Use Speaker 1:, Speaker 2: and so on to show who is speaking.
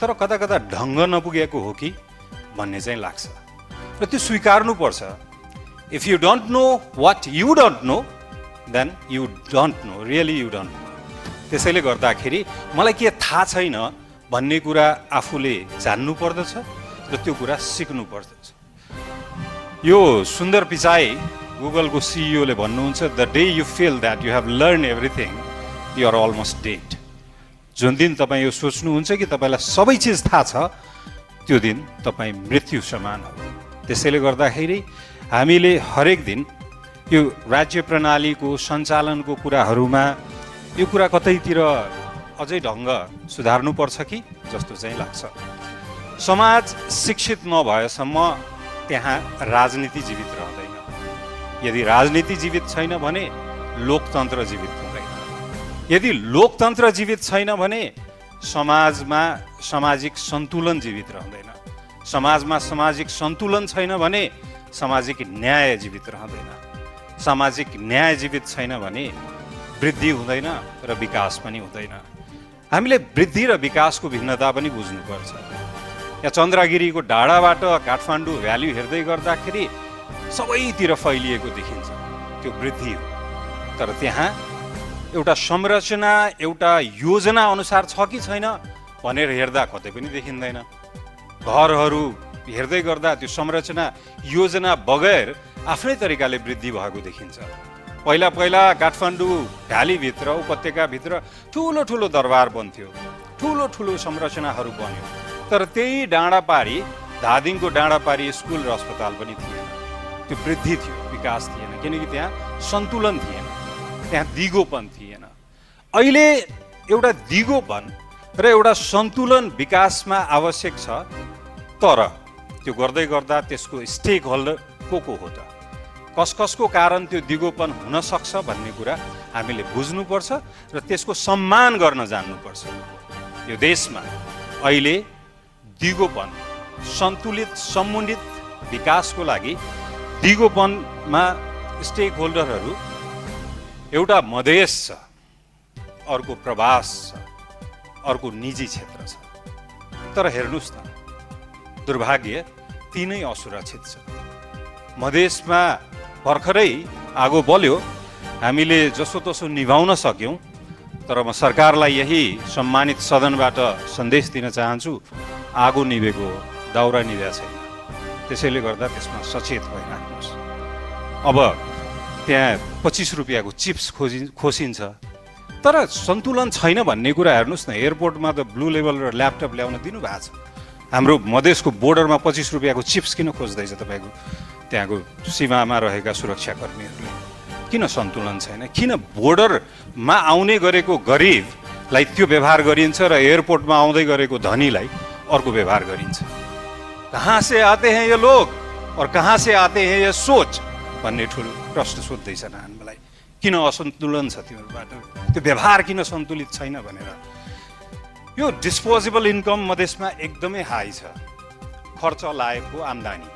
Speaker 1: तर कता कता ढङ्ग नपुगेको हो कि भन्ने चाहिँ लाग्छ र त्यो स्वीकार्नुपर्छ। If you don't know what you don't know then you don't know, really you don't know. त्यसैले गर्दाखेरि मलाई के थाहा छैन भन्ने कुरा आफूले जान्नु पर्दछ र त्यो कुरा सिक्नु पर्दछ। यो सुन्दर पिचाई गुगलको सिइओले भन्नुहुन्छ, the day you feel that you have learn everything you are almost dead. जुन दिन तपाईँ यो सोच्नुहुन्छ कि तपाईँलाई सबै चिज थाहा छ, त्यो दिन तपाईँ मृत्यु समान हो। त्यसैले गर्दाखेरि हामीले हरेक दिन यो राज्य प्रणालीको सञ्चालनको कुराहरूमा यो कुरा कतैतिर अझै ढङ्ग सुधार्नुपर्छ कि जस्तो चाहिँ लाग्छ। समाज शिक्षित नभएसम्म त्यहाँ राजनीति जीवित रहँदैन। यदि राजनीति जीवित छैन भने लोकतन्त्र जीवित हुँदैन। यदि लोकतन्त्र जीवित छैन भने समाजमा सामाजिक सन्तुलन जीवित रहँदैन। समाजमा सामाजिक सन्तुलन छैन भने सामाजिक न्याय जीवित रहँदैन। सामाजिक न्याय जीवित छैन भने वृद्धि हुँदैन र विकास पनि हुँदैन। हामीले वृद्धि र विकासको भिन्नता पनि बुझ्नुपर्छ। यहाँ चन्द्रगिरीको डाँडाबाट काठमाडौँ भ्याली हेर्दै गर्दाखेरि सबैतिर फैलिएको देखिन्छ, त्यो वृद्धि हो। तर त्यहाँ एउटा संरचना, एउटा योजना अनुसार छ कि छैन भनेर हेर्दा कतै पनि देखिँदैन। घरहरू हेर्दै गर्दा त्यो संरचना योजना बगैर आफ्नै तरिकाले वृद्धि भएको देखिन्छ। पहिला पहिला काठमाडौँ भ्यालीभित्र, उपत्यकाभित्र ठुलो ठुलो दरबार बन्थ्यो, ठुलो ठुलो संरचनाहरू बन्यो। तर त्यही डाँडापारी, धादिङको डाँडापारी स्कुल र अस्पताल पनि थिएन। त्यो वृद्धि थियो, विकास थिएन, किनकि त्यहाँ सन्तुलन थिएन, त्यहाँ दिगोपन थिएन। अहिले एउटा दिगोपन र एउटा सन्तुलन विकासमा आवश्यक छ, तर त्यो गर्दै गर्दा त्यसको स्टेक होल्डर को हो त, कसको कारण त्यो दिगोपन हुन सक्छ भन्ने कुरा हामीले बुझ्नुपर्छ र त्यसको सम्मान गर्न जान्नुपर्छ। यो देशमा अहिले दिगोपन, सन्तुलित समुन्नित विकासको लागि दिगोपनमा स्टेक होल्डरहरू एउटा मधेस छ, अर्को प्रवास छ, अर्को निजी क्षेत्र छ। तर हेर्नुहोस् न, दुर्भाग्य तीनै असुरक्षित छ। मधेसमा भर्खरै आगो बल्यो, हामीले जसोतसो निभाउन सक्यौँ। तर म सरकारलाई यही सम्मानित सदनबाट सन्देश दिन चाहन्छु, आगो निभेको हो, दाउरा निभेको छैन। त्यसैले गर्दा त्यसमा सचेत भइराख्नुहोस्। अब त्यहाँ 25 रुपियाँको चिप्स खोसिन्छ, तर सन्तुलन छैन भन्ने कुरा हेर्नुहोस् न। एयरपोर्टमा त ब्लू लेभल र ल्यापटप ल्याउन दिनुभएको छ। हाम्रो मधेसको बोर्डरमा 25 रुपियाँको चिप्स किन खोज्दैछ तपाईँको त्यहाँको सीमामा रहेका सुरक्षाकर्मीहरूले? किन सन्तुलन छैन? किन बोर्डरमा आउने गरेको गरिबलाई त्यो व्यवहार गरिन्छ र एयरपोर्टमा आउँदै गरेको धनीलाई अर्को व्यवहार गरिन्छ? कहाँ से आते हैं ये लोग और कहाँ से आते हैं ये सोच भन्ने ठुलो प्रश्न सोध्दैछन् हामीलाई। किन असन्तुलन छ तिमीहरूबाट? त्यो व्यवहार किन सन्तुलित छैन भनेर। यो डिस्पोजेबल इन्कम मधेसमा एकदमै हाई छ, खर्च लायकको आम्दानी।